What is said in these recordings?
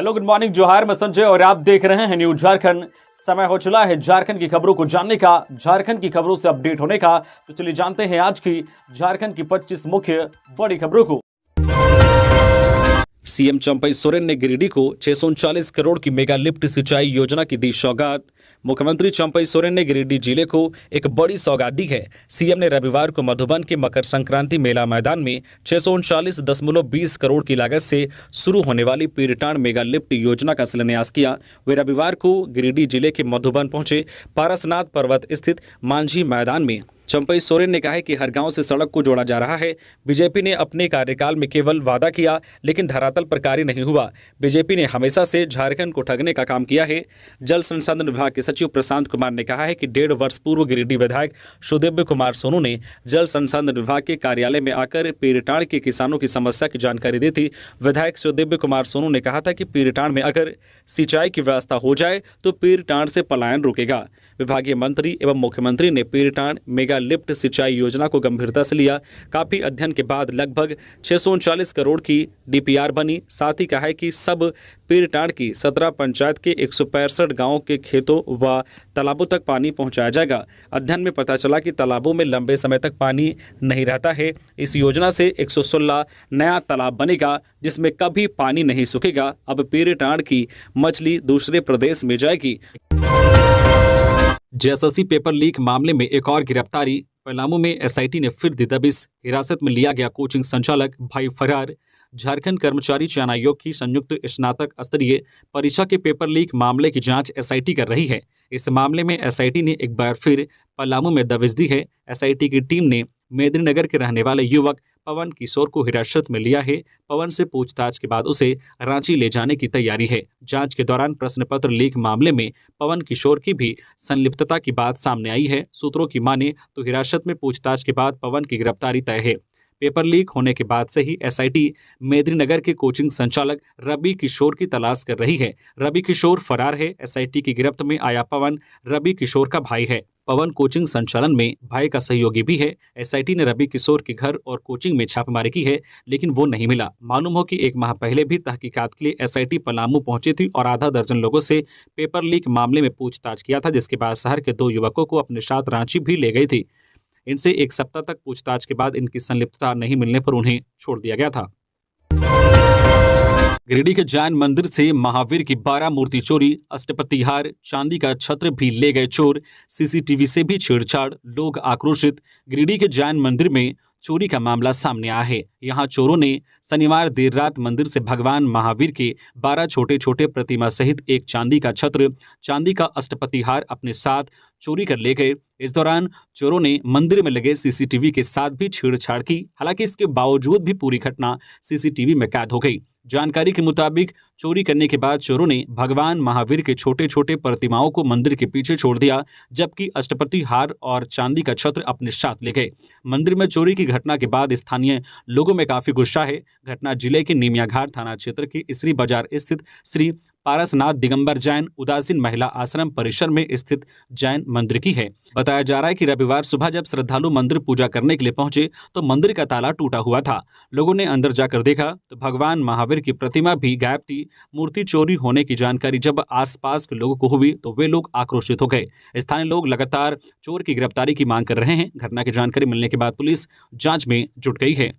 Hello, good morning, जोहार। मैं संजय और आप देख रहे हैं न्यूज झारखंड। समय हो चला है झारखंड की खबरों को जानने का, झारखंड की खबरों से अपडेट होने का। तो चलिए जानते हैं आज की झारखंड की 25 मुख्य बड़ी खबरों को। सीएम चंपई सोरेन ने गिरिडीह को 639 करोड़ की मेगा लिफ्ट सिंचाई योजना की दी सौगात। मुख्यमंत्री चंपई सोरेन ने गिरिडीह जिले को एक बड़ी सौगात दी है। सीएम ने रविवार को मधुबन के मकर संक्रांति मेला मैदान में 639.20 करोड़ की लागत से शुरू होने वाली पीरटांड मेगा लिफ्ट योजना का शिलान्यास किया। वे रविवार को गिरिडीह जिले के मधुबन पहुंचे। पारसनाथ पर्वत स्थित मांझी मैदान में चंपई सोरेन ने कहा है कि हर गांव से सड़क को जोड़ा जा रहा है। बीजेपी ने अपने कार्यकाल में केवल वादा किया, लेकिन धरातल पर कार्य नहीं हुआ। बीजेपी ने हमेशा से झारखंड को ठगने का काम किया है। जल संसाधन विभाग के सचिव प्रशांत कुमार ने कहा है कि 1.5 वर्ष पूर्व गिरिडीह विधायक सुदेव्य कुमार सोनू ने जल संसाधन विभाग के कार्यालय में आकर पीरटांड के किसानों की समस्या की जानकारी दी थी। विधायक सुदेव्य कुमार सोनू ने कहा था कि पीरटांड में अगर सिंचाई की व्यवस्था हो जाए तो पीरटांड से पलायन रुकेगा। विभागीय मंत्री एवं मुख्यमंत्री ने पीरटांड मेगा लिफ्ट सिंचाई योजना को गंभीरता से लिया। काफी अध्ययन के बाद लगभग 639 करोड़ की डीपीआर बनी। साथ ही कहा है कि सब पीरटांड की 17 पंचायत के 165 गांवों के खेतों व तालाबों तक पानी पहुंचाया जाएगा। अध्ययन में पता चला कि तालाबों में लंबे समय तक पानी नहीं रहता है। इस योजना से 116 नया तालाब बनेगा जिसमें कभी पानी नहीं सूखेगा। अब पीरटांड की मछली दूसरे प्रदेश में जाएगी। जेएसएससी पेपर लीक मामले में एक और गिरफ्तारी। पलामू में एसआईटी ने फिर दी दबिश। हिरासत में लिया गया कोचिंग संचालक, भाई फरार। झारखंड कर्मचारी चयन आयोग की संयुक्त स्नातक स्तरीय परीक्षा के पेपर लीक मामले की जांच एसआईटी कर रही है। इस मामले में एसआईटी ने एक बार फिर पलामू में दबिश दी है। एसआईटी की टीम ने मेदिनीनगर के रहने वाले युवक पवन किशोर को हिरासत में लिया है। पवन से पूछताछ के बाद उसे रांची ले जाने की तैयारी है। जांच के दौरान प्रश्न पत्र लीक मामले में पवन किशोर की भी संलिप्तता की बात सामने आई है। सूत्रों की माने तो हिरासत में पूछताछ के बाद पवन की गिरफ्तारी तय है। पेपर लीक होने के बाद से ही एसआईटी मेदिनीनगर के कोचिंग संचालक रवि किशोर की तलाश कर रही है। रवि किशोर फरार है। एसआईटी की गिरफ्त में आया पवन रवि किशोर का भाई है। पवन कोचिंग संचालन में भाई का सहयोगी भी है। एसआईटी ने रवि किशोर के घर और कोचिंग में छापेमारी की है, लेकिन वो नहीं मिला। मालूम हो कि 1 माह पहले भी तहकीकात के लिए एसआईटी पलामू पहुंची थी और आधा दर्जन लोगों से पेपर लीक मामले में पूछताछ किया था, जिसके बाद शहर के 2 युवकों को अपने साथ रांची भी ले गई थी। इनसे 1 सप्ताह तक पूछताछ के बाद इनकी संलिप्तता नहीं मिलने पर उन्हें छोड़ दिया गया था। गिरिडीह के जैन मंदिर से महावीर की 12 मूर्ति चोरी। अष्टपति हार, चांदी का छत्र भी ले गए चोर। सीसीटीवी से भी छेड़छाड़, लोग आक्रोशित। गिरिडीह के जैन मंदिर में चोरी का मामला सामने आया है। यहां चोरों ने शनिवार देर रात मंदिर से भगवान महावीर के 12 छोटे छोटे प्रतिमा सहित एक चांदी का छत्र, चांदी का अष्टपति हार अपने साथ चोरी कर ले गए। इस दौरान चोरों ने मंदिर में लगे सीसीटीवी के साथ भी छेड़छाड़ की। हालांकि इसके बावजूद भी पूरी घटना सीसीटीवी में कैद हो गई। जानकारी के मुताबिक चोरी करने के बाद चोरों ने भगवान महावीर के छोटे छोटे प्रतिमाओं को मंदिर के पीछे छोड़ दिया, जबकि अष्टपति हार और चांदी का छत्र अपने साथ ले गए। मंदिर में चोरी की घटना के बाद स्थानीय लोगों में काफी गुस्सा है। घटना जिले के निमियाघाट थाना क्षेत्र के इसरी बाजार स्थित श्री पारसनाथ दिगंबर जैन उदासीन महिला आश्रम परिसर में स्थित जैन मंदिर की है। बताया जा रहा है कि रविवार सुबह जब श्रद्धालु मंदिर पूजा करने के लिए पहुंचे तो मंदिर का ताला टूटा हुआ था। लोगों ने अंदर जाकर देखा तो भगवान महावीर की प्रतिमा भी गायब थी। मूर्ति चोरी होने की जानकारी जब आसपास के लोगों को हुई तो वे लोग आक्रोशित हो गए। स्थानीय लोग लगातार चोर की गिरफ्तारी की मांग कर रहे हैं। घटना की जानकारी मिलने के बाद पुलिस जांच में जुट गई है।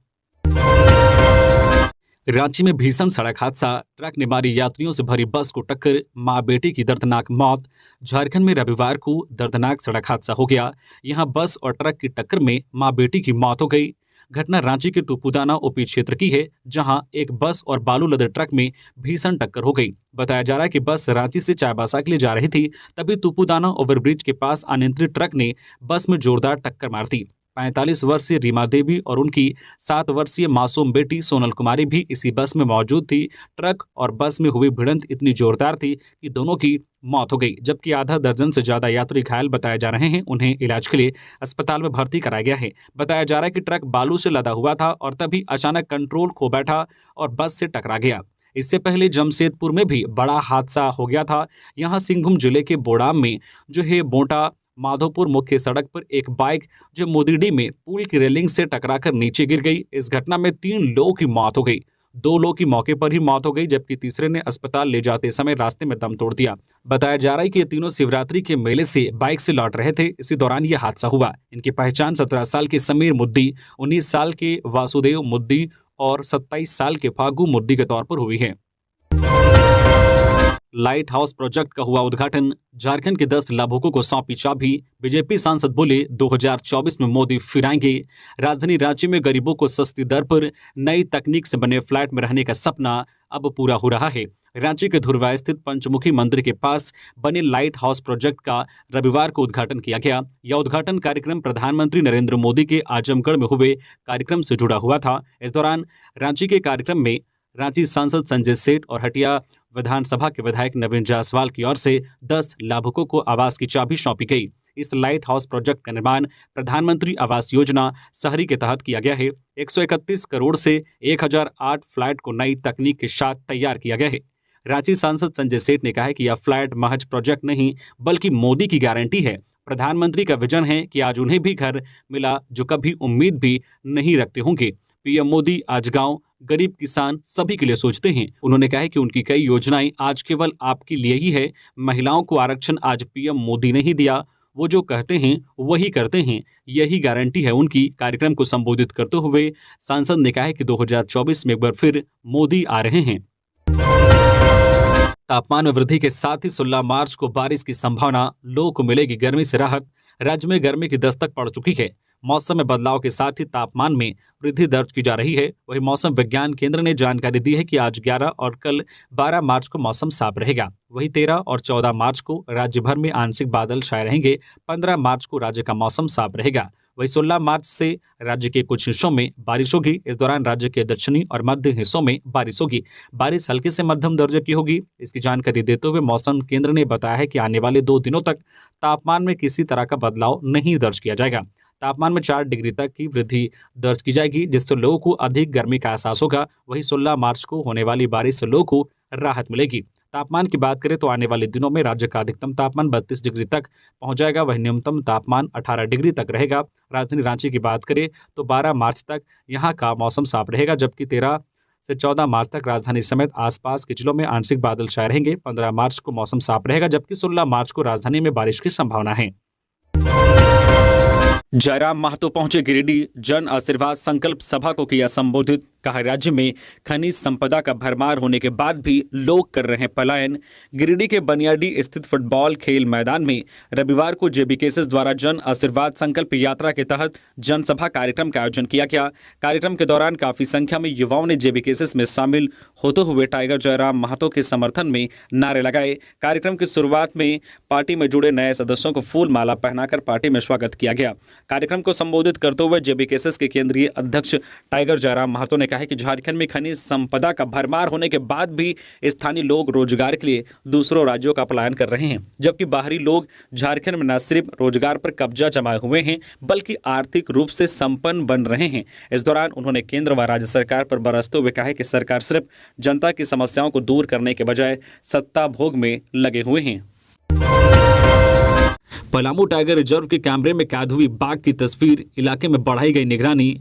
रांची में भीषण सड़क हादसा। ट्रक ने मारी यात्रियों से भरी बस को टक्कर, मां बेटी की दर्दनाक मौत। झारखंड में रविवार को दर्दनाक सड़क हादसा हो गया। यहां बस और ट्रक की टक्कर में मां बेटी की मौत हो गई। घटना रांची के तुपुदाना ओपी क्षेत्र की है, जहां एक बस और बालू लदे ट्रक में भीषण टक्कर हो गई। बताया जा रहा है कि बस रांची से चाईबासा के लिए जा रही थी, तभी तुपुदाना ओवरब्रिज के पास अनियंत्रित ट्रक ने बस में जोरदार टक्कर मार दी। 45 वर्षीय रीमा देवी और उनकी 7 वर्षीय मासूम बेटी सोनल कुमारी भी इसी बस में मौजूद थी। ट्रक और बस में हुई भिड़ंत इतनी जोरदार थी कि दोनों की मौत हो गई, जबकि आधा दर्जन से ज्यादा यात्री घायल बताए जा रहे हैं। उन्हें इलाज के लिए अस्पताल में भर्ती कराया गया है। बताया जा रहा है कि ट्रक बालू से लदा हुआ था और तभी अचानक कंट्रोल खो बैठा और बस से टकरा गया। इससे पहले जमशेदपुर में भी बड़ा हादसा हो गया था। यहाँ सिंहभूम जिले के बोड़ाम में जो है बोटा माधोपुर मुख्य सड़क पर एक बाइक जो मोदीडीह में पुल की रेलिंग से टकराकर नीचे गिर गई। इस घटना में 3 लोगों की मौत हो गई। 2 लोगों की मौके पर ही मौत हो गई, जबकि तीसरे ने अस्पताल ले जाते समय रास्ते में दम तोड़ दिया। बताया जा रहा है कि ये तीनों शिवरात्रि के मेले से बाइक से लौट रहे थे। इसी दौरान यह हादसा हुआ। इनकी पहचान 17 साल के समीर मुद्दी, 19 साल के वासुदेव मुद्दी और 27 साल के फागू मुद्दी के तौर पर हुई है। लाइट हाउस प्रोजेक्ट का हुआ उद्घाटन, झारखंड के 10 लाभुकों को सौंपी चाबी। बीजेपी सांसद बोले 2024 में मोदी फिर आएंगे। राजधानी रांची में गरीबों को सस्ती दर पर नई तकनीक से बने फ्लैट में रहने का सपना अब पूरा हो रहा है। रांची के धुरवा स्थित पंचमुखी मंदिर के पास बने लाइट हाउस प्रोजेक्ट का रविवार को उद्घाटन किया गया। यह उद्घाटन कार्यक्रम प्रधानमंत्री नरेंद्र मोदी के आजमगढ़ में हुए कार्यक्रम से जुड़ा हुआ था। इस दौरान रांची के कार्यक्रम में रांची सांसद संजय सेठ और हटिया विधानसभा के विधायक नवीन जायसवाल की ओर से 10 लाभुकों को आवास की चाबी सौंपी गई। इस लाइट हाउस प्रोजेक्ट का निर्माण प्रधानमंत्री आवास योजना शहरी के तहत किया गया है। 131 करोड़ से 1008 फ्लैट को नई तकनीक के साथ तैयार किया गया है। रांची सांसद संजय सेठ ने कहा है कि यह फ्लैट महज प्रोजेक्ट नहीं बल्कि मोदी की गारंटी है। प्रधानमंत्री का विजन है कि आज उन्हें भी घर मिला जो कभी उम्मीद भी नहीं रखते होंगे। पीएम मोदी आज गांव, गरीब, किसान सभी के लिए सोचते हैं। उन्होंने कहा है कि उनकी कई योजनाएं आज केवल आपके लिए ही है। महिलाओं को आरक्षण आज पीएम मोदी ने ही दिया। वो जो कहते हैं वही करते हैं, यही गारंटी है उनकी। कार्यक्रम को संबोधित करते हुए सांसद ने कहा है कि 2024 में एक बार फिर मोदी आ रहे हैं। तापमान में वृद्धि के साथ ही 16 मार्च को बारिश की संभावना, लोगों को मिलेगी गर्मी से राहत। राज्य में गर्मी की दस्तक पड़ चुकी है। मौसम में बदलाव के साथ ही तापमान में वृद्धि दर्ज की जा रही है। वहीं मौसम विज्ञान केंद्र ने जानकारी दी है कि आज 11 और कल 12 मार्च को मौसम साफ रहेगा। वहीं 13 और 14 मार्च को राज्य भर में आंशिक बादल छाए रहेंगे। 15 मार्च को राज्य का मौसम साफ रहेगा। वहीं 16 मार्च से राज्य के कुछ हिस्सों में बारिश होगी। इस दौरान राज्य के दक्षिणी और मध्य हिस्सों में बारिश होगी। बारिश हल्के से मध्यम दर्जे की होगी। इसकी जानकारी देते हुए मौसम केंद्र ने बताया है कि आने वाले 2 दिनों तक तापमान में किसी तरह का बदलाव नहीं दर्ज किया जाएगा। तापमान में 4 डिग्री तक की वृद्धि दर्ज की जाएगी, जिससे लोगों को अधिक गर्मी का एहसास होगा। वहीं 16 मार्च को होने वाली बारिश से लोगों को राहत मिलेगी। तापमान की बात करें तो आने वाले दिनों में राज्य का अधिकतम तापमान 32 डिग्री तक पहुंच जाएगा। वहीं न्यूनतम तापमान 18 डिग्री तक रहेगा। राजधानी रांची की बात करें तो 12 मार्च तक यहां का मौसम साफ रहेगा, जबकि 13 से 14 मार्च तक राजधानी समेत आसपास के जिलों में आंशिक बादल छाए रहेंगे। 15 मार्च को मौसम साफ रहेगा, जबकि 16 मार्च को राजधानी में बारिश की संभावना है। जयराम महतो पहुंचे गिरिडीह, जन आशीर्वाद संकल्प सभा को किया संबोधित। कहा राज्य में खनिज संपदा का भरमार होने के बाद भी लोग कर रहे हैं पलायन। गिरिडीह के बनियाडीह स्थित फुटबॉल खेल मैदान में रविवार को जेबीकेएस द्वारा जन आशीर्वाद संकल्प यात्रा के तहत जनसभा कार्यक्रम का आयोजन किया गया। कार्यक्रम के दौरान काफी संख्या में युवाओं ने जेबीकेएस में शामिल होते हुए टाइगर जयराम महतो के समर्थन में नारे लगाए। कार्यक्रम की शुरुआत में पार्टी में जुड़े नए सदस्यों को फूल माला पहनाकर पार्टी में स्वागत किया गया। कार्यक्रम को संबोधित करते हुए जेबीकेएस के केंद्रीय अध्यक्ष टाइगर जयराम महतो ने कहा कि झारखंड में खनिज संपदा का भरमार होने के बाद भी स्थानीय लोग रोजगार के लिए दूसरों राज्यों का पलायन कर रहे हैं, जबकि बाहरी लोग झारखंड में न सिर्फ रोजगार पर कब्जा जमाए हुए हैं बल्कि आर्थिक रूप से संपन्न बन रहे हैं। इस दौरान उन्होंने केंद्र व राज्य सरकार पर बरसते हुए कहा कि सरकार सिर्फ जनता की समस्याओं को दूर करने के बजाय सत्ता भोग में लगे हुए हैं। पलामू टाइगर रिजर्व के कैमरे में कैद हुई बाघ की तस्वीर, इलाके में बढ़ाई गई निगरानी।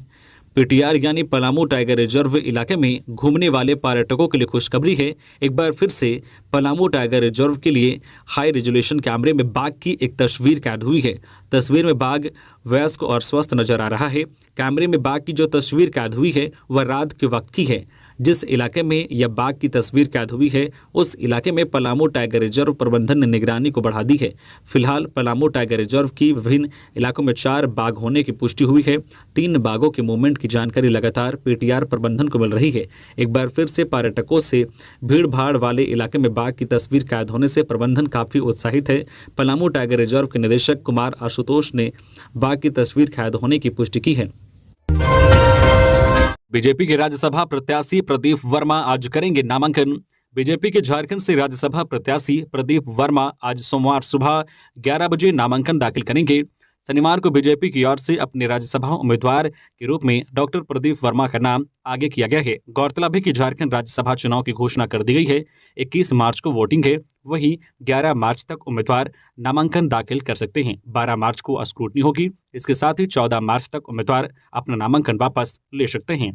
पीटीआर यानी पलामू टाइगर रिजर्व इलाके में घूमने वाले पर्यटकों के लिए खुशखबरी है। एक बार फिर से पलामू टाइगर रिजर्व के लिए हाई रेजोल्यूशन कैमरे में बाघ की एक तस्वीर कैद हुई है। तस्वीर में बाघ वयस्क और स्वस्थ नजर आ रहा है। कैमरे में बाघ की जो तस्वीर कैद हुई है वह रात के वक्त की है। जिस इलाके में यह बाघ की तस्वीर कैद हुई है उस इलाके में पलामू टाइगर रिजर्व प्रबंधन ने निगरानी को बढ़ा दी है। फिलहाल पलामू टाइगर रिजर्व की विभिन्न इलाकों में 4 बाघ होने की पुष्टि हुई है। 3 बाघों के मूवमेंट की जानकारी लगातार पीटीआर प्रबंधन को मिल रही है। एक बार फिर से पर्यटकों से भीड़ भाड़ वाले इलाके में बाघ की तस्वीर कैद होने से प्रबंधन काफी उत्साहित है। पलामू टाइगर रिजर्व के निदेशक कुमार आशुतोष ने बाघ की तस्वीर कैद होने की पुष्टि की है। बीजेपी के राज्यसभा प्रत्याशी प्रदीप वर्मा आज करेंगे नामांकन। बीजेपी के झारखंड से राज्यसभा प्रत्याशी प्रदीप वर्मा आज सोमवार सुबह 11 बजे नामांकन दाखिल करेंगे। शनिवार को बीजेपी की ओर से अपने राज्यसभा उम्मीदवार के रूप में डॉक्टर प्रदीप वर्मा का नाम आगे किया गया है। गौरतलब है कि झारखंड राज्यसभा चुनाव की घोषणा कर दी गई है। 21 मार्च को वोटिंग है, वहीं 11 मार्च तक उम्मीदवार नामांकन दाखिल कर सकते हैं। 12 मार्च को स्क्रूटनी होगी। इसके साथ ही 14 मार्च तक उम्मीदवार अपना नामांकन वापस ले सकते हैं।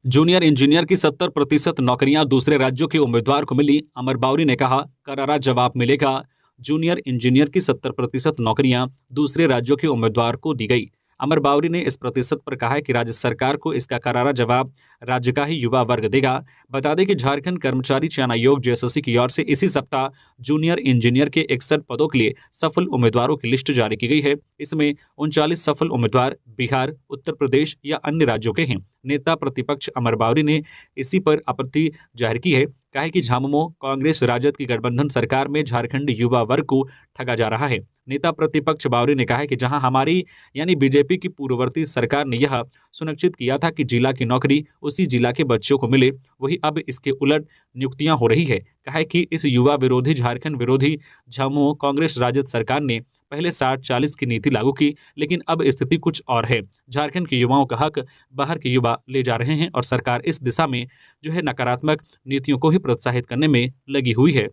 जूनियर इंजीनियर की 70% नौकरियां दूसरे राज्यों के उम्मीदवार को मिली, अमर बावरी ने कहा करारा जवाब मिलेगा। जूनियर इंजीनियर की 70% नौकरियां दूसरे राज्यों के उम्मीदवार को दी गई। अमर बावरी ने इस प्रतिशत पर कहा है कि राज्य सरकार को इसका करारा जवाब राज्य का ही युवा वर्ग देगा। बता दें कि झारखंड कर्मचारी चयन आयोग जेएसएससी की ओर से इसी सप्ताह जूनियर इंजीनियर के 61 पदों के लिए सफल उम्मीदवारों की लिस्ट जारी की गई है। इसमें 39 सफल उम्मीदवार बिहार, उत्तर प्रदेश या अन्य राज्यों के हैं। नेता प्रतिपक्ष अमर बावरी ने इसी पर आपत्ति जाहिर की है। कहा है कि झामुमो कांग्रेस राजद की गठबंधन सरकार में झारखंड युवा वर्ग को ठगा जा रहा है। नेता प्रतिपक्ष बावरी ने कहा है कि जहां हमारी यानी बीजेपी की पूर्ववर्ती सरकार ने यह सुनिश्चित किया था कि जिला की नौकरी उसी जिला के बच्चों को मिले, वही अब इसके उलट नियुक्तियां हो रही है। कहा है कि इस युवा विरोधी झारखंड विरोधी झामुमो कांग्रेस राजद सरकार ने पहले 60-40 की नीति लागू की, लेकिन अब स्थिति कुछ और है। झारखंड के युवाओं का हक बाहर के युवा ले जा रहे हैं और सरकार इस दिशा में नकारात्मक नीतियों को ही प्रोत्साहित करने में लगी हुई है।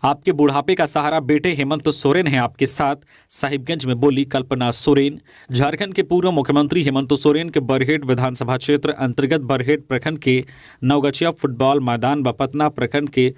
आपके बुढ़ापे का सहारा बेटे हेमंत सोरेन है आपके साथ, साहिबगंज में बोली कल्पना सोरेन। झारखंड के पूर्व मुख्यमंत्री हेमंत सोरेन के बरहेट विधानसभा क्षेत्र अंतर्गत बरहेट प्रखंड के नवगछिया फुटबॉल मैदान व पतना प्रखंड के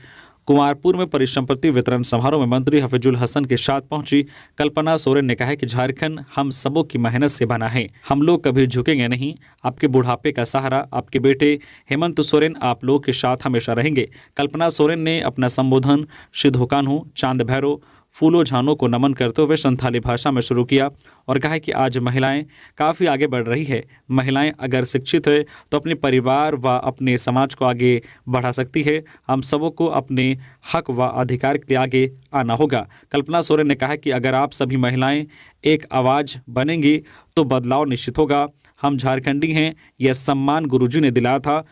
कुंवारपुर में परिसंपत्ति वितरण समारोह में मंत्री हफीजुल हसन के साथ पहुंची कल्पना सोरेन ने कहा कि झारखंड हम सबों की मेहनत से बना है, हम लोग कभी झुकेंगे नहीं। आपके बुढ़ापे का सहारा आपके बेटे हेमंत सोरेन आप लोग के साथ हमेशा रहेंगे। कल्पना सोरेन ने अपना संबोधन सिद्धोकान्हू, चांद भैरव, फूलो झानो को नमन करते हुए संथाली भाषा में शुरू किया और कहा कि आज महिलाएं काफ़ी आगे बढ़ रही है। महिलाएं अगर शिक्षित है तो अपने परिवार व अपने समाज को आगे बढ़ा सकती है। हम सबों को अपने हक व अधिकार के लिए आगे आना होगा। कल्पना सोरेन ने कहा कि अगर आप सभी महिलाएं एक आवाज़ बनेंगी तो बदलाव निश्चित होगा। हम झारखंडी हैं, यह सम्मान गुरुजी ने दिलाया था।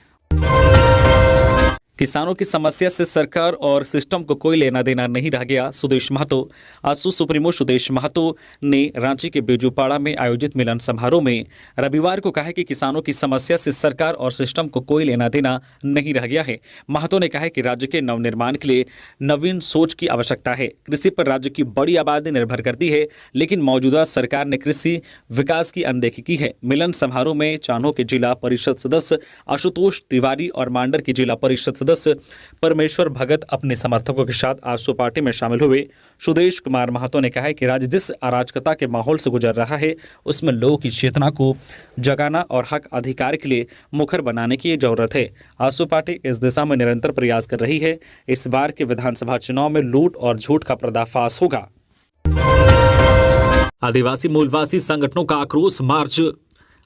किसानों की समस्या से सरकार और सिस्टम को कोई लेना देना नहीं रह गया, सुदेश महतो। आसू सुप्रीमो सुदेश महतो ने रांची के बेजूपाड़ा में आयोजित मिलन समारोह में रविवार को कहा कि किसानों की समस्या से सरकार और सिस्टम को कोई लेना देना नहीं रह गया है। महतो ने कहा कि राज्य के नवनिर्माण के लिए नवीन सोच की आवश्यकता है। कृषि पर राज्य की बड़ी आबादी निर्भर करती है, लेकिन मौजूदा सरकार ने कृषि विकास की अनदेखी की है। मिलन समारोह में चान्हो के जिला परिषद सदस्य आशुतोष तिवारी और मांडर की जिला परिषद सदस्य परमेश्वर भगत अपने समर्थकों के साथ आसू पार्टी में शामिल हुए। सुदेश कुमार महतो ने कहा है कि राज्य जिस अराजकता के माहौल से गुजर रहा है उसमें लोगों की चेतना को जगाना और हक अधिकार के लिए मुखर बनाने की जरूरत है। आसू पार्टी इस दिशा में निरंतर प्रयास कर रही है। इस बार के विधानसभा चुनाव में लूट और झूठ का पर्दाफाश होगा। आदिवासी मूलवासी संगठनों का आक्रोश मार्च।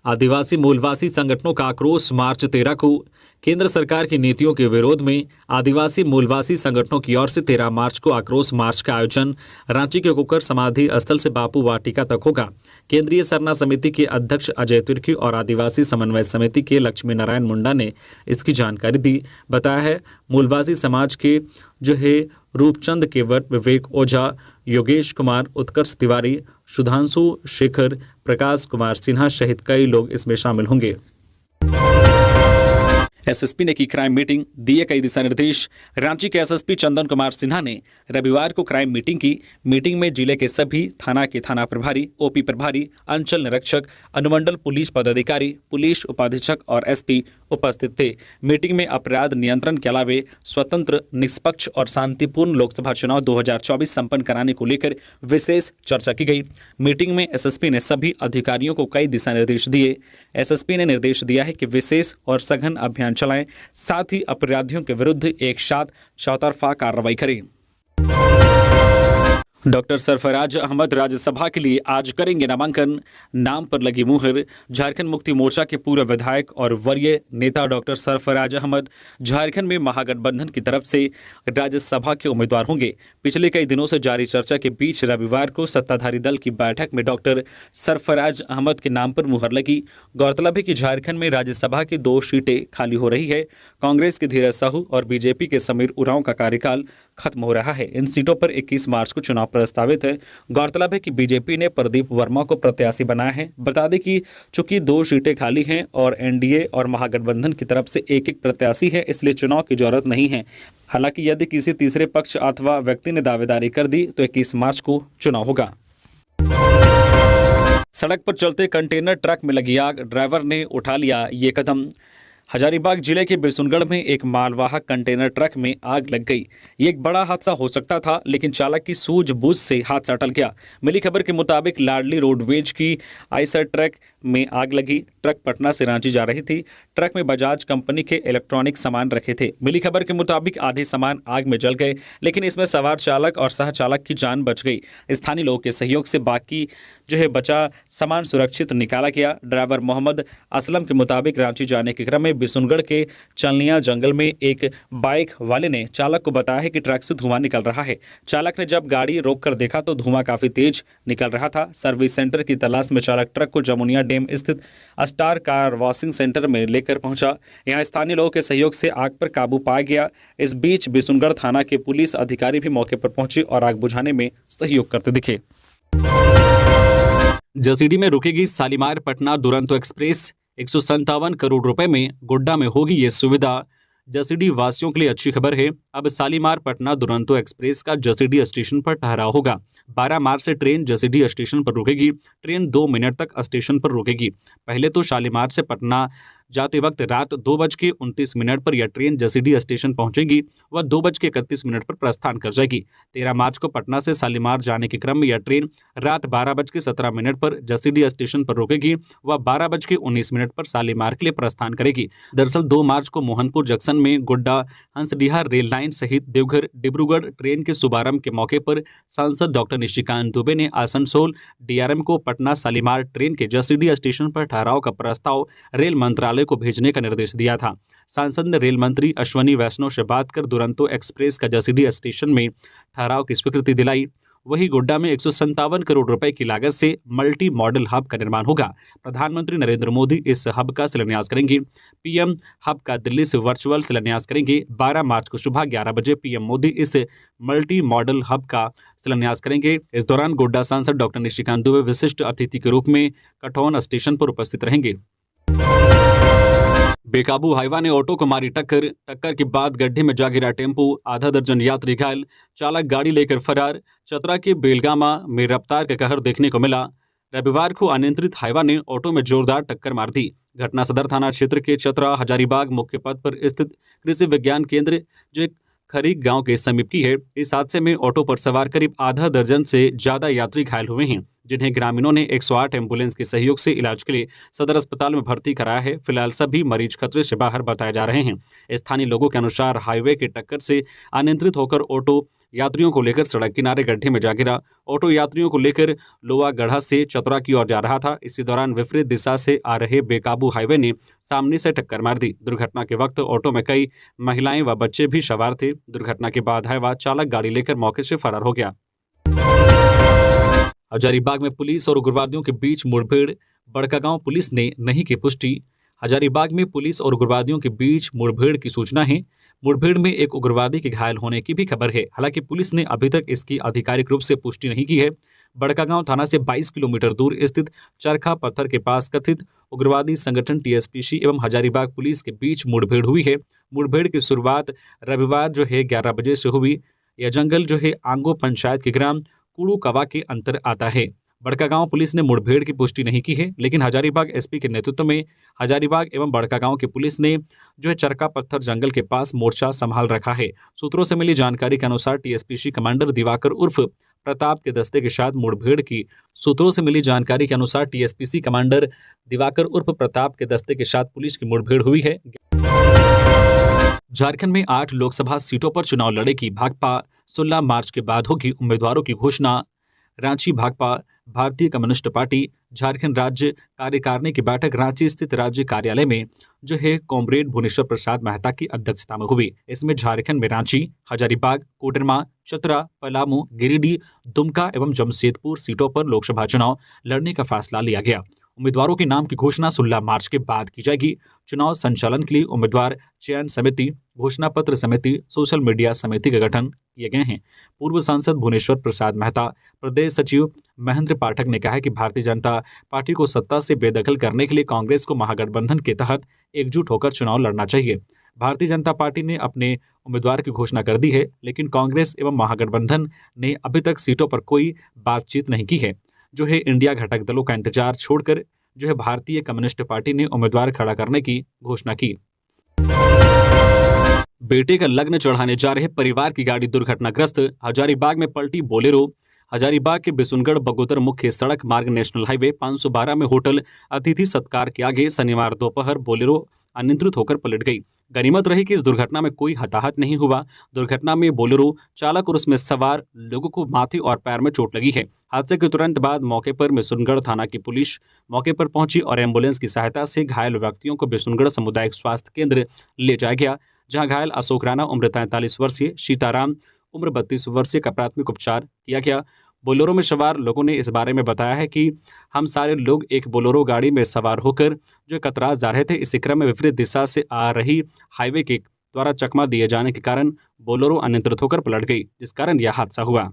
आदिवासी मूलवासी संगठनों का आक्रोश मार्च 13 को केंद्र सरकार की नीतियों के विरोध में आदिवासी मूलवासी संगठनों की ओर से 13 मार्च को आक्रोश मार्च का आयोजन रांची के कुकर समाधि स्थल से बापू वाटिका तक होगा। केंद्रीय सरना समिति के अध्यक्ष अजय तिर्की और आदिवासी समन्वय समिति के लक्ष्मी नारायण मुंडा ने इसकी जानकारी दी। बताया है मूलवासी समाज के रूपचंद केवट, विवेक ओझा, योगेश कुमार, उत्कर्ष तिवारी, सुधांशु शेखर, प्रकाश कुमार सिन्हा सहित कई लोग इसमें शामिल होंगे। एसएसपी ने की क्राइम मीटिंग, दिए कई दिशा निर्देश। रांची के एसएसपी चंदन कुमार सिन्हा ने रविवार को क्राइम मीटिंग की। मीटिंग में जिले के सभी थाना के थाना प्रभारी, ओपी प्रभारी, अंचल निरीक्षक, अनुमंडल पुलिस पदाधिकारी, पुलिस उपाधीक्षक और एसपी उपस्थित थे। मीटिंग में अपराध नियंत्रण के अलावे स्वतंत्र, निष्पक्ष और शांतिपूर्ण लोकसभा चुनाव 2024 संपन्न कराने को लेकर विशेष चर्चा की गई। मीटिंग में एसएसपी ने सभी अधिकारियों को कई दिशा निर्देश दिए। एसएसपी ने निर्देश दिया है कि विशेष और सघन अभियान चलाएं, साथ ही अपराधियों के विरुद्ध एक साथ चौतरफा कार्रवाई करें। डॉक्टर सरफराज अहमद राज्यसभा के लिए आज करेंगे नामांकन, नाम पर लगी मुहर। झारखंड मुक्ति मोर्चा के पूर्व विधायक और वरीय नेता डॉक्टर सरफराज अहमद झारखंड में महागठबंधन की तरफ से राज्यसभा के उम्मीदवार होंगे। पिछले कई दिनों से जारी चर्चा के बीच रविवार को सत्ताधारी दल की बैठक में डॉक्टर सरफराज अहमद के नाम पर मुहर लगी। गौरतलब है कि झारखंड में राज्यसभा की 2 सीटें खाली हो रही है। कांग्रेस के धीरज साहू और बीजेपी के समीर उरांव का कार्यकाल खत्म हो रहा है। इन सीटों पर 21 मार्च को चुनाव प्रस्तावित है। गौरतलब है कि बीजेपी ने प्रदीप वर्मा को प्रत्याशी बनाया है। बता दें कि चूंकि 2 सीटें खाली हैं और एनडीए और महागठबंधन की तरफ से एक प्रत्याशी है, इसलिए चुनाव की जरूरत नहीं है। हालांकि यदि किसी तीसरे पक्ष अथवा व्यक्ति ने दावेदारी कर दी तो 21 मार्च को चुनाव होगा। सड़क पर चलते कंटेनर ट्रक में लगी आग, ड्राइवर ने उठा लिया ये कदम। हजारीबाग जिले के बिशुनगढ़ में एक मालवाहक कंटेनर ट्रक में आग लग गई। ये एक बड़ा हादसा हो सकता था, लेकिन चालक की सूझबूझ से हादसा टल गया। मिली खबर के मुताबिक लाडली रोडवेज की आइसर ट्रक में आग लगी। ट्रक पटना से रांची जा रही थी। ट्रक में बजाज कंपनी के इलेक्ट्रॉनिक सामान रखे थे। मिली खबर के मुताबिक आधे सामान आग में जल गए, लेकिन इसमें सवार चालक और सह चालक की जान बच गई। स्थानीय लोगों के सहयोग से बाकी बचा सामान सुरक्षित निकाला गया। ड्राइवर मोहम्मद असलम के मुताबिक रांची जाने के क्रम में बिशुनगढ़ के चलनिया जंगल में एक बाइक वाले ने चालक को बताया है कि ट्रक से धुआं निकल रहा है। चालक ने जब गाड़ी रोककर देखा तो धुआं काफी तेज निकल रहा था। सर्विस सेंटर की तलाश में चालक ट्रक को जमुनिया डैम स्थित स्टार कार वॉशिंग सेंटर में लेकर पहुंचा। यहां स्थानीय लोगों के सहयोग से आग पर काबू पाया गया। इस बीच बिशुनगढ़ थाना के पुलिस अधिकारी भी मौके पर पहुंचे और आग बुझाने में सहयोग करते दिखे। जसीडी में रुकेगी शालीमार पटना दुरंतो एक्सप्रेस। 157 करोड़ रुपए में गोड्डा में होगी ये सुविधा। जसीडी वासियों के लिए अच्छी खबर है। अब शालीमार पटना दुरंतो एक्सप्रेस का जसीडी स्टेशन पर ठहराव होगा। 12 मार्च से ट्रेन जसीडी स्टेशन पर रुकेगी। ट्रेन 2 मिनट तक स्टेशन पर रुकेगी। पहले तो शालीमार से पटना जाते वक्त रात 2:29 पर यह ट्रेन जसीडी स्टेशन पहुंचेगी। वह 2:31 पर प्रस्थान कर जाएगी। 13 मार्च को पटना से शालीमार जाने के क्रम में यह ट्रेन रात 12:17 पर जसीडी स्टेशन पर रुकेगी। वह 12:19 पर शालीमार के लिए प्रस्थान करेगी। दरअसल 2 मार्च को मोहनपुर जंक्शन में गोड्डा हंसडीहा रेल लाइन सहित देवघर डिब्रूगढ़ ट्रेन के शुभारंभ के मौके पर सांसद डॉक्टर निशिकांत दुबे ने आसनसोल डीआरएम को पटना शालीमार ट्रेन के जसीडी स्टेशन पर ठहराव का प्रस्ताव रेल मंत्रालय को भेजने का निर्देश दिया था। सांसद ने रेल मंत्री अश्वनी वैष्णव से बात कर दुरंतो एक्सप्रेस का जसीडी स्टेशन में ठहराव की स्वीकृति दिलाई। वही गोड्डा में 157 करोड़ रुपए की लागत से मल्टी मॉडल हब का निर्माण होगा। प्रधानमंत्री नरेंद्र मोदी इस हब का शिलान्यास करेंगे। पीएम हब का दिल्ली से वर्चुअल शिलान्यास करेंगे। 12 मार्च को सुबह 11 बजे पीएम मोदी इस मल्टी मॉडल हब का शिलान्यास करेंगे। इस दौरान गोड्डा सांसद डॉक्टर निशिकांत दुबे विशिष्ट अतिथि के रूप में कटौन स्टेशन पर उपस्थित रहेंगे। बेकाबू हाईवा ने ऑटो को मारी टक्कर। टक्कर के बाद गड्ढे में जा गिरा टेम्पो। आधा दर्जन यात्री घायल। चालक गाड़ी लेकर फरार। चतरा के बेलगामा में रफ्तार का कहर देखने को मिला। रविवार को अनियंत्रित हाईवा ने ऑटो में जोरदार टक्कर मार दी। घटना सदर थाना क्षेत्र के चतरा हजारीबाग मुख्य पथ पर स्थित कृषि विज्ञान केंद्र जो खरीक गांव के समीप की है। इस हादसे में ऑटो पर सवार करीब आधा दर्जन से ज्यादा यात्री घायल हुए हैं, जिन्हें ग्रामीणों ने 108 एम्बुलेंस के सहयोग से इलाज के लिए सदर अस्पताल में भर्ती कराया है। फिलहाल सभी मरीज खतरे से बाहर बताए जा रहे हैं। स्थानीय लोगों के अनुसार हाईवे की टक्कर से अनियंत्रित होकर ऑटो यात्रियों को लेकर सड़क किनारे गड्ढे में जा गिरा। ऑटो यात्रियों को लेकर लोहागढ़ा से चतरा की ओर जा रहा था। इसी दौरान विपरीत दिशा से आ रहे बेकाबू हाईवे ने सामने से टक्कर मार दी। दुर्घटना के वक्त ऑटो में कई महिलाएं व बच्चे भी सवार थे। दुर्घटना के बाद हाईवा चालक गाड़ी लेकर मौके से फरार हो गया। हजारीबाग में पुलिस और उग्रवादियों के बीच मुठभेड़। बड़कागांव पुलिस ने नहीं की पुष्टि। हजारीबाग में पुलिस और उग्रवादियों के बीच मुठभेड़ की सूचना है। मुठभेड़ में एक उग्रवादी के घायल होने की भी खबर है। हालांकि पुलिस ने अभी तक इसकी आधिकारिक रूप से पुष्टि नहीं की है। बड़कागांव थाना से 22 किलोमीटर दूर स्थित चरखा पत्थर के पास कथित उग्रवादी संगठन टीएसपीसी एवं हजारीबाग पुलिस के बीच मुठभेड़ हुई है। मुठभेड़ की शुरुआत रविवार 11 बजे से हुई। यह जंगल आंगो पंचायत के ग्राम कुड़ू कवा के अंतर आता है। बड़कागांव पुलिस ने मुठभेड़ की पुष्टि नहीं की है, लेकिन हजारीबाग एसपी के नेतृत्व में हजारीबाग एवं बड़कागांव की पुलिस ने चरका पत्थर जंगल के पास मोर्चा संभाल रखा है। सूत्रों से मिली जानकारी के अनुसार टीएसपीसी कमांडर दिवाकर उर्फ प्रताप के दस्ते के साथ मुठभेड़ की पुलिस की मुठभेड़ हुई है। झारखंड में 8 लोकसभा सीटों पर चुनाव लड़ेगी भाकपा। 16 मार्च के बाद होगी उम्मीदवारों की घोषणा। रांची भाकपा भारतीय कम्युनिस्ट पार्टी झारखंड राज्य कार्यकारिणी की बैठक रांची स्थित राज्य कार्यालय में कॉमरेड भुवनेश्वर प्रसाद मेहता की अध्यक्षता में हुई। इसमें झारखंड में रांची, हजारीबाग, कोडरमा, चतरा, पलामू, गिरिडीह, दुमका एवं जमशेदपुर सीटों पर लोकसभा चुनाव लड़ने का फैसला लिया गया। उम्मीदवारों के नाम की घोषणा 16 मार्च के बाद की जाएगी। चुनाव संचालन के लिए उम्मीदवार चयन समिति, घोषणा पत्र समिति, सोशल मीडिया समिति का गठन किए गए हैं। पूर्व सांसद भुवनेश्वर प्रसाद मेहता, प्रदेश सचिव महेंद्र पाठक ने कहा है कि भारतीय जनता पार्टी को सत्ता से बेदखल करने के लिए कांग्रेस को महागठबंधन के तहत एकजुट होकर चुनाव लड़ना चाहिए। भारतीय जनता पार्टी ने अपने उम्मीदवार की घोषणा कर दी है, लेकिन कांग्रेस एवं महागठबंधन ने अभी तक सीटों पर कोई बातचीत नहीं की है। जो है इंडिया घटक दलों का इंतजार छोड़कर जो है भारतीय कम्युनिस्ट पार्टी ने उम्मीदवार खड़ा करने की घोषणा की। बेटे का लग्न चढ़ाने जा रहे परिवार की गाड़ी दुर्घटनाग्रस्त, हजारीबाग में पलटी बोलेरो। हजारीबाग के बिशुनगढ़ बगोदर मुख्य सड़क मार्ग नेशनल हाईवे 512 में होटल अतिथि सत्कार के आगे शनिवार दोपहर बोलेरो अनियंत्रित होकर पलट गई। गनीमत रही कि इस दुर्घटना में कोई हताहत नहीं हुआ। दुर्घटना में बोलेरो चालक और उसमें सवार लोगों को माथे और पैर में चोट लगी है। हादसे के तुरंत बाद मौके पर बिशुनगढ़ थाना की पुलिस मौके पर पहुंची और एम्बुलेंस की सहायता से घायल व्यक्तियों को बिशुनगढ़ सामुदायिक स्वास्थ्य केंद्र ले जाया गया, जहां घायल अशोक राणा उम्र 43 वर्षीय, सीताराम उम्र 32 वर्षीय का प्राथमिक उपचार किया गया। बोलेरो में सवार लोगों ने इस बारे में बताया है कि हम सारे लोग एक बोलेरो गाड़ी में सवार होकर जो कतरास जा रहे थे। इसी क्रम में विपरीत दिशा से आ रही हाईवे के द्वारा चकमा दिए जाने के कारण बोलेरो अनियंत्रित होकर पलट गई, जिस कारण यह हादसा हुआ।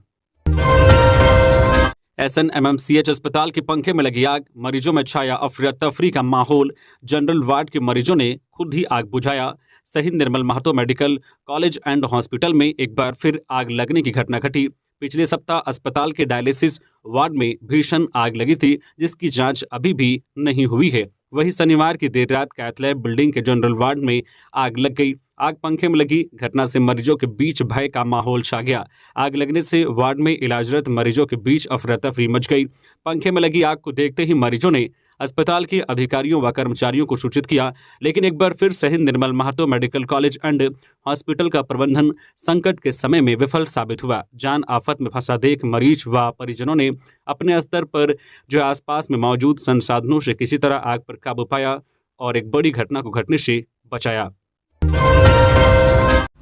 SNMMCH अस्पताल के पंखे में लगी आग, मरीजों में छाया अफरा तफरी का माहौल। जनरल वार्ड के मरीजों ने खुद ही आग बुझाया। शहीद Nirmal Mahato medical college and hospital में एक बार फिर आग लगने की घटना घटी। पिछले सप्ताह अस्पताल के डायलिसिस वार्ड में भीषण आग लगी थी, जिसकी जांच अभी भी नहीं हुई है। वहीं शनिवार की देर रात कैथलैब बिल्डिंग के जनरल वार्ड में आग लग गई। आग पंखे में लगी घटना से मरीजों के बीच भय का माहौल छा गया। आग लगने से वार्ड में इलाजरत मरीजों के बीच अफरा तफरी मच गई। पंखे में लगी आग को देखते ही मरीजों ने अस्पताल के अधिकारियों व कर्मचारियों को सूचित किया, लेकिन एक बार फिर शहीद Nirmal Mahato medical college and hospital का प्रबंधन संकट के समय में विफल साबित हुआ। जान आफत में फंसा देख मरीज व परिजनों ने अपने स्तर पर जो आसपास में मौजूद संसाधनों से किसी तरह आग पर काबू पाया और एक बड़ी घटना को घटने से बचाया।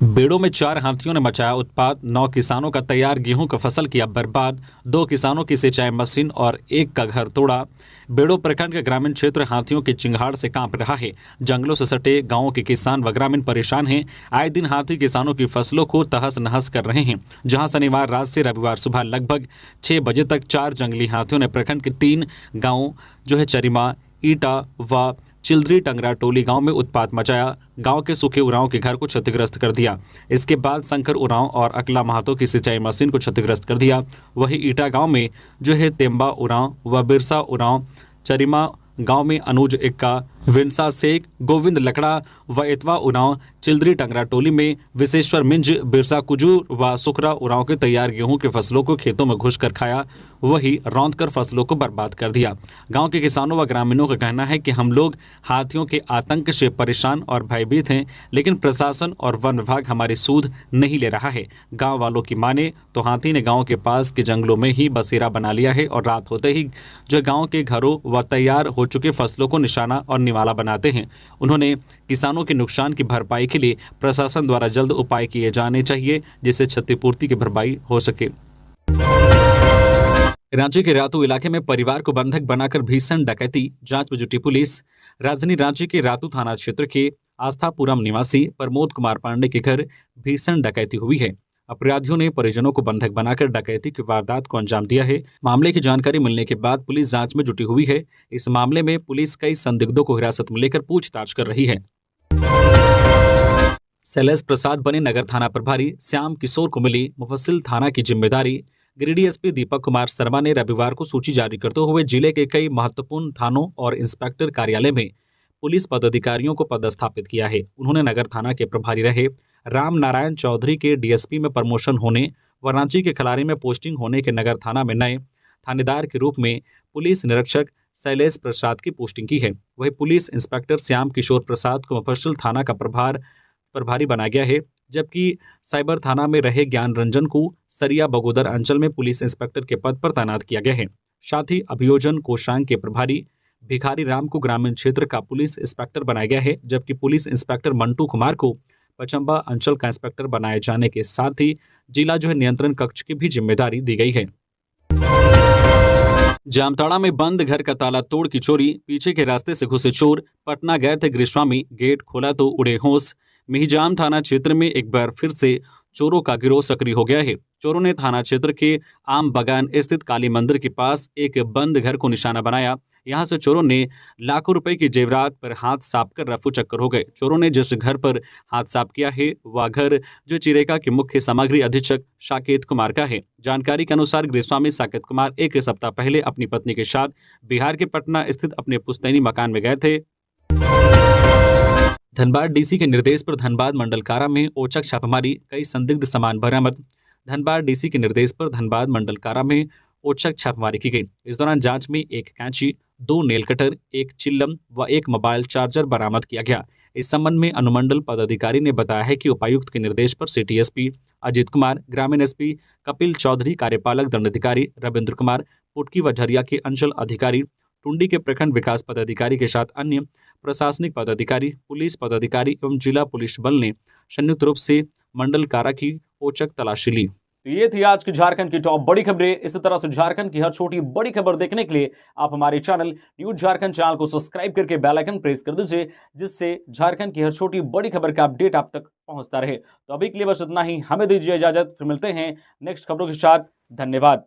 बेड़ों में 4 हाथियों ने मचाया उत्पात, 9 किसानों का तैयार गेहूं का फसल किया बर्बाद, 2 किसानों की सिंचाई मशीन और 1 का घर तोड़ा। बेड़ो प्रखंड का ग्रामीण क्षेत्र हाथियों की चिंगाड़ से कांप रहा है। जंगलों से सटे गांवों के किसान व ग्रामीण परेशान हैं। आए दिन हाथी किसानों की फसलों को तहस नहस कर रहे हैं। जहां शनिवार रात से रविवार सुबह लगभग 6 बजे तक 4 जंगली हाथियों ने प्रखंड के 3 गाँव जो है चरिमा, ईटा व चिल्द्री टंगरा टोली गांव में उत्पात मचाया। गांव के सूखे उरांव के घर को क्षतिग्रस्त कर दिया। इसके बाद शंकर उरांव और अकला महतो की सिंचाई मशीन को क्षतिग्रस्त कर दिया। वहीं ईटा गांव में जो है तेम्बा उरांव व बिरसा उरांव, चरिमा गांव में अनुज इक्का, विंसा शेख, गोविंद लकड़ा व इतवा उरांव, चिल्द्री टंगरा टोली में विशेश्वर मिंज, बिरसा कुजूर व सुखरा उरांव के तैयार गेहूं के फसलों को खेतों में घुस कर खाया, वही रौंदकर फसलों को बर्बाद कर दिया। गांव के किसानों व ग्रामीणों का कहना है कि हम लोग हाथियों के आतंक से परेशान और भयभीत हैं, लेकिन प्रशासन और वन विभाग हमारी सूध नहीं ले रहा है। गांव वालों की माने तो हाथी ने गांव के पास के जंगलों में ही बसेरा बना लिया है और रात होते ही जो गांव के घरों व तैयार हो चुके फसलों को निशाना और निवाला बनाते हैं। उन्होंने किसानों के नुकसान की भरपाई के लिए प्रशासन द्वारा जल्द उपाय किए जाने चाहिए, जिससे क्षतिपूर्ति की भरपाई हो सके। रांची के रातू इलाके में परिवार को बंधक बनाकर भीषण डकैती, जांच में जुटी पुलिस। राजधानी रांची के रातू थाना क्षेत्र के आस्थापुरम निवासी प्रमोद कुमार पांडे के घर भीषण डकैती हुई है। अपराधियों ने परिजनों को बंधक बनाकर डकैती की वारदात को अंजाम दिया है। मामले की जानकारी मिलने के बाद पुलिस जांच में जुटी हुई है। इस मामले में पुलिस कई संदिग्धों को हिरासत में लेकर पूछताछ कर रही है। शैलेश प्रसाद बने नगर थाना प्रभारी, श्याम किशोर को मिली मुफस्सिल थाना की जिम्मेदारी। गिरिडीह एसपी दीपक कुमार शर्मा ने रविवार को सूची जारी करते हुए जिले के कई महत्वपूर्ण थानों और इंस्पेक्टर कार्यालय में पुलिस पदाधिकारियों को पदस्थापित किया है। उन्होंने नगर थाना के प्रभारी रहे राम नारायण चौधरी के डीएसपी में प्रमोशन होने व रांची के खलारी में पोस्टिंग होने के नगर थाना में नए थानेदार के रूप में पुलिस निरीक्षक शैलेश प्रसाद की पोस्टिंग की है। वहीं पुलिस इंस्पेक्टर श्याम किशोर प्रसाद को मुफस्सिल थाना का प्रभारी बनाया गया है, जबकि साइबर थाना में रहे ज्ञान रंजन को सरिया बगोदर अंचल में पुलिस इंस्पेक्टर के पद पर तैनात किया गया है। साथ ही अभियोजन कोषांग के प्रभारी भिखारी राम को ग्रामीण क्षेत्र का पुलिस इंस्पेक्टर बनाया गया है, जबकि पुलिस इंस्पेक्टर मंटू कुमार को पचम्बा अंचल का इंस्पेक्टर बनाए जाने के साथ ही जिला जो है नियंत्रण कक्ष की भी जिम्मेदारी दी गई है। जामताड़ा में बंद घर का ताला तोड़ की चोरी, पीछे के रास्ते से घुसे चोर। पटना गए थे गृहस्वामी, गेट खोला तो उड़े होश। मिहिजाम थाना क्षेत्र में एक बार फिर से चोरों का गिरोह सक्रिय हो गया है। चोरों ने थाना क्षेत्र के आम बगान स्थित काली मंदिर के पास एक बंद घर को निशाना बनाया। यहां से चोरों ने लाखों रुपए की जेवरात पर हाथ साफ कर रफू चक्कर हो गए। चोरों ने जिस घर पर हाथ साफ किया है वह घर जो चिरेका के मुख्य सामग्री अधीक्षक साकेत कुमार का है। जानकारी के अनुसार गृहस्वामी साकेत कुमार एक सप्ताह पहले अपनी पत्नी के साथ बिहार के पटना स्थित अपने पुश्तैनी मकान में गए थे। धनबाद डीसी के निर्देश पर धनबाद मंडल कारा में औचक छापेमारी, कई संदिग्ध सामान बरामद। धनबाद डीसी के निर्देश पर धनबाद मंडल कारा में औचक छापेमारी की गई। इस दौरान जांच में एक कैंची, 2 नेल कटर, एक चिल्लम व एक मोबाइल चार्जर बरामद किया गया। इस संबंध में अनुमंडल पदाधिकारी ने बताया है कि उपायुक्त के निर्देश पर सिटी एसपी अजित कुमार, ग्रामीण एसपी कपिल चौधरी, कार्यपालक दंडाधिकारी रविंद्र कुमार, पुटकी व झरिया के अंचल अधिकारी, टुंडी के प्रखंड विकास पदाधिकारी के साथ अन्य प्रशासनिक पदाधिकारी, पुलिस पदाधिकारी एवं जिला पुलिस बल ने संयुक्त रूप से मंडल कारा की औचक तलाशी ली। तो ये थी आज की झारखंड की टॉप बड़ी खबरें। इसी तरह से झारखंड की हर छोटी बड़ी खबर देखने के लिए आप हमारे चैनल न्यूज झारखंड चैनल को सब्सक्राइब करके बेल आइकन प्रेस कर दीजिए, जिससे झारखंड की हर छोटी बड़ी खबर का अपडेट आप तक पहुंचता रहे। तो अभी के लिए बस इतना ही, हमें दीजिए इजाजत, फिर मिलते हैं नेक्स्ट खबरों के साथ। धन्यवाद।